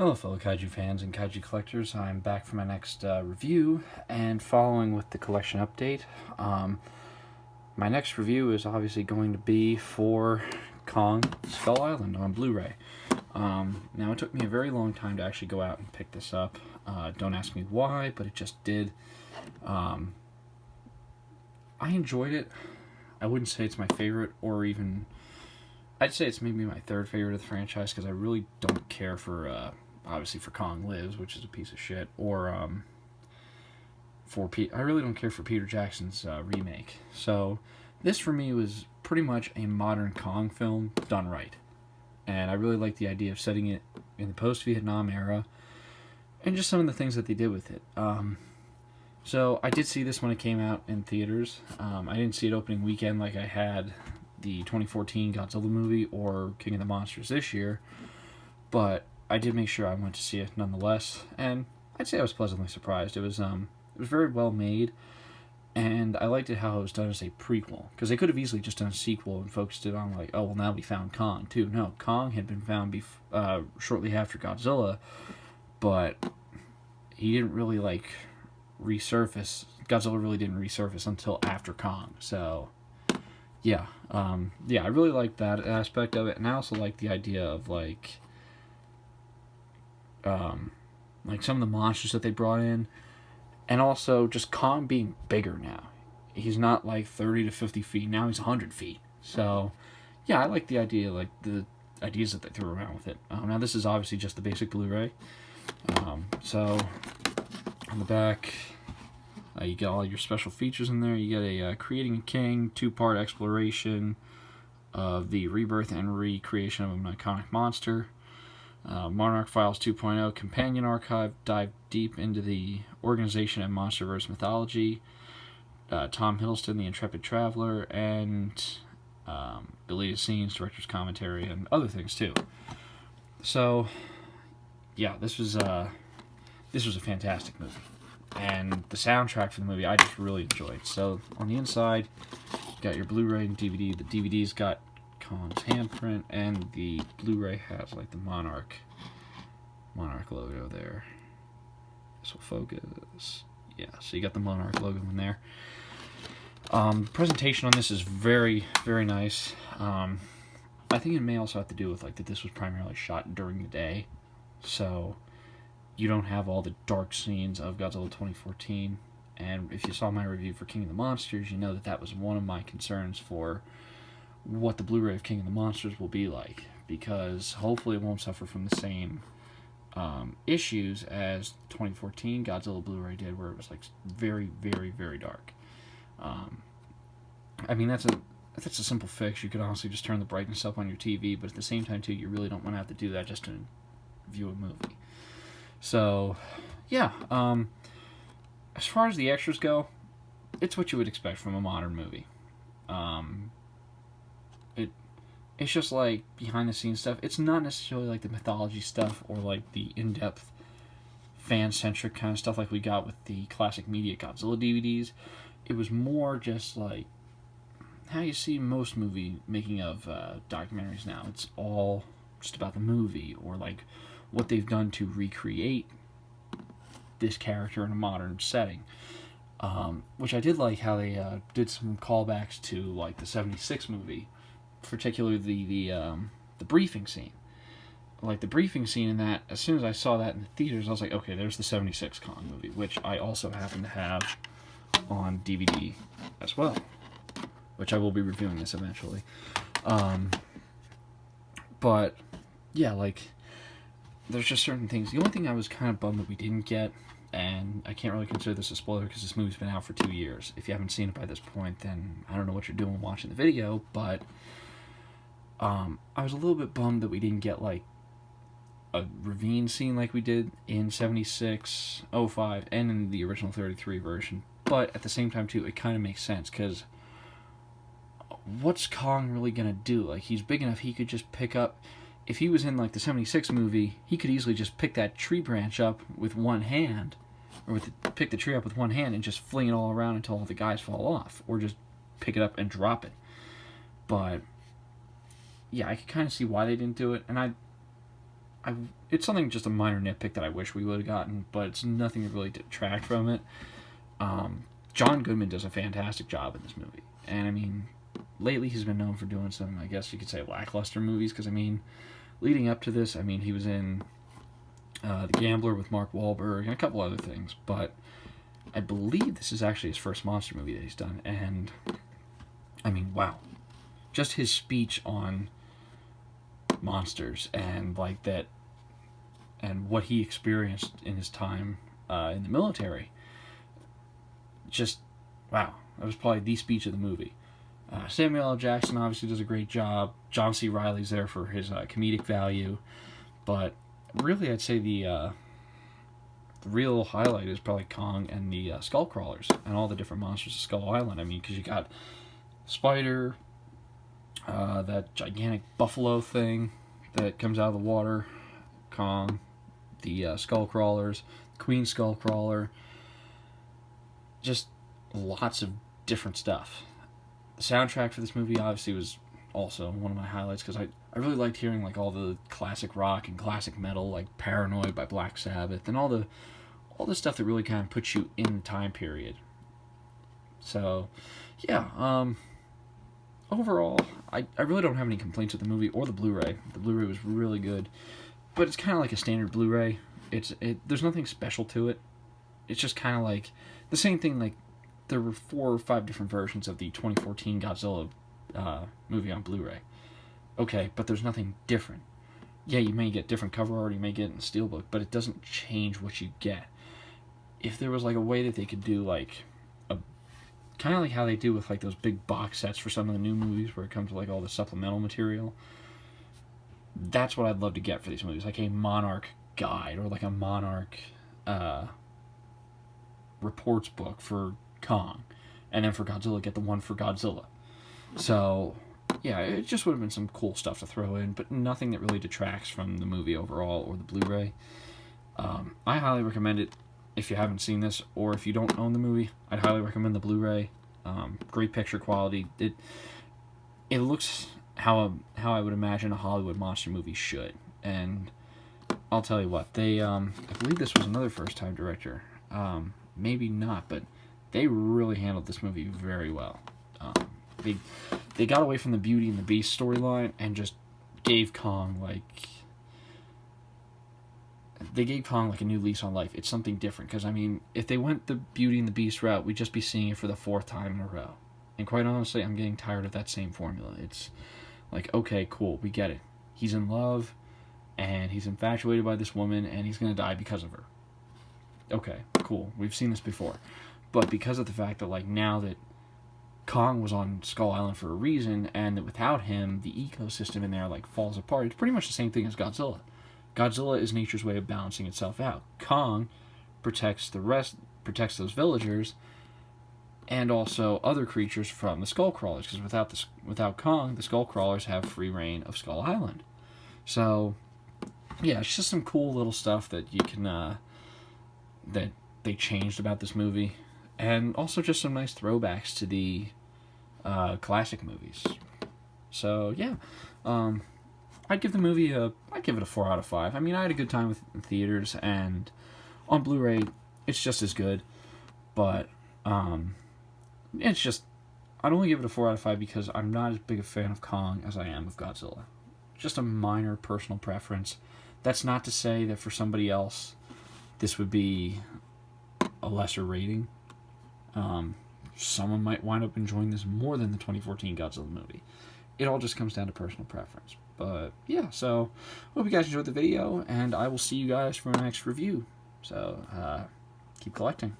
Hello, fellow kaiju fans and kaiju collectors. I'm back for my next review, and following with the collection update. My next review is obviously going to be for Kong Skull Island on Blu-ray. Now, it took me a very long time to actually go out and pick this up. Don't ask me why, but it just did. I enjoyed it. I wouldn't say it's my favorite, or even... I'd say it's maybe my third favorite of the franchise, because I really don't care for... obviously for Kong Lives, which is a piece of shit, or I really don't care for Peter Jackson's remake. So this for me was pretty much a modern Kong film done right, and I really like the idea of setting it in the post-Vietnam era, and just some of the things that they did with it. So I did see this when it came out in theaters. I didn't see it opening weekend like I had the 2014 Godzilla movie or King of the Monsters this year, but I did make sure I went to see it nonetheless, and I'd say I was pleasantly surprised. It was very well made, and I liked it how it was done as a prequel, because they could have easily just done a sequel and focused it on like, oh well, now we found Kong too. No, Kong had been found shortly after Godzilla, but he didn't really like resurface. Godzilla really didn't resurface until after Kong. So yeah, I really liked that aspect of it, and I also liked the idea of like some of the monsters that they brought in, and also just Kong being bigger now. He's not like 30 to 50 feet, now he's 100 feet. So yeah, I like the idea, like the ideas that they threw around with it. Now this is obviously just the basic Blu-ray. So on the back, you get all your special features in there. You get a Creating a King 2-part exploration of the rebirth and recreation of an iconic monster. Monarch Files 2.0 Companion Archive, dive deep into the organization and Monsterverse mythology. Tom Hiddleston, the Intrepid Traveler, and deleted scenes, director's commentary, and other things too. So, yeah, this was a fantastic movie, and the soundtrack for the movie I just really enjoyed. So on the inside, you got your Blu-ray and DVD. The DVD's got Kong's handprint, and the Blu-ray has like the Monarch logo there. This will focus. Yeah, so you got the Monarch logo in there. Presentation on this is very, very nice. I think it may also have to do with like that this was primarily shot during the day, so you don't have all the dark scenes of Godzilla 2014. And if you saw my review for King of the Monsters, you know that was one of my concerns for what the Blu-ray of King of the Monsters will be like, because hopefully it won't suffer from the same issues as 2014 Godzilla Blu-ray did, where it was like very, very, very dark. I mean, that's a simple fix. You could honestly just turn the brightness up on your TV, but at the same time too, you really don't want to have to do that just to view a movie. So yeah, as far as the extras go, it's what you would expect from a modern movie. It's just like behind the scenes stuff. It's not necessarily like the mythology stuff or like the in-depth fan-centric kind of stuff like we got with the classic media Godzilla DVDs. It was more just like how you see most movie making of documentaries now. It's all just about the movie, or like what they've done to recreate this character in a modern setting. Which I did like how they did some callbacks to like the '76 movie, particularly the briefing scene. Like the briefing scene in that, as soon as I saw that in the theaters, I was like, okay, there's the '76 Kong movie, which I also happen to have on DVD as well, which I will be reviewing this eventually. But yeah, like there's just certain things. The only thing I was kind of bummed that we didn't get, and I can't really consider this a spoiler because this movie's been out for 2 years. If you haven't seen it by this point, then I don't know what you're doing watching the video, but I was a little bit bummed that we didn't get like a ravine scene like we did in 76, 05, and in the original 33 version. But at the same time too, it kind of makes sense, because what's Kong really gonna do? Like, he's big enough, he could just pick up, if he was in like the 76 movie, he could easily just pick that tree branch up with one hand, or pick the tree up with one hand and just fling it all around until all the guys fall off, or just pick it up and drop it. But yeah, I could kind of see why they didn't do it, and it's something, just a minor nitpick that I wish we would have gotten, but it's nothing to really detract from it. John Goodman does a fantastic job in this movie, and I mean, lately he's been known for doing some, I guess you could say, lackluster movies, because I mean, leading up to this, I mean, he was in The Gambler with Mark Wahlberg and a couple other things, but I believe this is actually his first monster movie that he's done, and I mean, wow. Just his speech on monsters and like that, and what he experienced in his time in the military. Just, wow. That was probably the speech of the movie. Samuel L. Jackson obviously does a great job. John C. Reilly's there for his comedic value. But really, I'd say the real highlight is probably Kong and the skull crawlers and all the different monsters of Skull Island. I mean, because you got Spider, that gigantic buffalo thing that comes out of the water, Kong, the skull crawlers, Queen Skull Crawler, just lots of different stuff. The soundtrack for this movie obviously was also one of my highlights, because I really liked hearing like all the classic rock and classic metal, like Paranoid by Black Sabbath, and all the stuff that really kind of puts you in the time period. So, yeah, overall, I really don't have any complaints with the movie or the Blu-ray. The Blu-ray was really good, but it's kind of like a standard Blu-ray. There's nothing special to it. It's just kind of like the same thing. Like, there were 4 or 5 different versions of the 2014 Godzilla movie on Blu-ray. Okay, but there's nothing different. Yeah, you may get different cover art, you may get it in Steelbook, but it doesn't change what you get. If there was like a way that they could do like kind of like how they do with like those big box sets for some of the new movies, where it comes with like all the supplemental material, that's what I'd love to get for these movies, like a Monarch guide or like a Monarch reports book for Kong, and then for Godzilla get the one for Godzilla. So yeah, it just would have been some cool stuff to throw in, but nothing that really detracts from the movie overall or the Blu-ray. I highly recommend it. If you haven't seen this, or if you don't own the movie, I'd highly recommend the Blu-ray. Great picture quality. It looks how I would imagine a Hollywood monster movie should. And I'll tell you what, they I believe this was another first-time director. Maybe not, but they really handled this movie very well. They got away from the Beauty and the Beast storyline and just gave Kong like a new lease on life. It's something different, because I mean, if they went the Beauty and the Beast route, we'd just be seeing it for the 4th time in a row. And quite honestly, I'm getting tired of that same formula. It's like, okay, cool, we get it. He's in love, and he's infatuated by this woman, and he's going to die because of her. Okay, cool, we've seen this before. But because of the fact that, like, now that Kong was on Skull Island for a reason, and that without him, the ecosystem in there, like, falls apart, it's pretty much the same thing as Godzilla. Godzilla is nature's way of balancing itself out. Kong protects those villagers, and also other creatures from the skull crawlers, because without Kong, the skull crawlers have free reign of Skull Island. So, yeah, it's just some cool little stuff that you can that they changed about this movie, and also just some nice throwbacks to the classic movies. So yeah, I'd give it a 4 out of 5. I mean, I had a good time with it in theaters, and on Blu-ray, it's just as good. But it's just, I'd only give it a 4 out of 5 because I'm not as big a fan of Kong as I am of Godzilla. Just a minor personal preference. That's not to say that for somebody else, this would be a lesser rating. Someone might wind up enjoying this more than the 2014 Godzilla movie. It all just comes down to personal preference. But yeah, so hope you guys enjoyed the video, and I will see you guys for my next review. So keep collecting.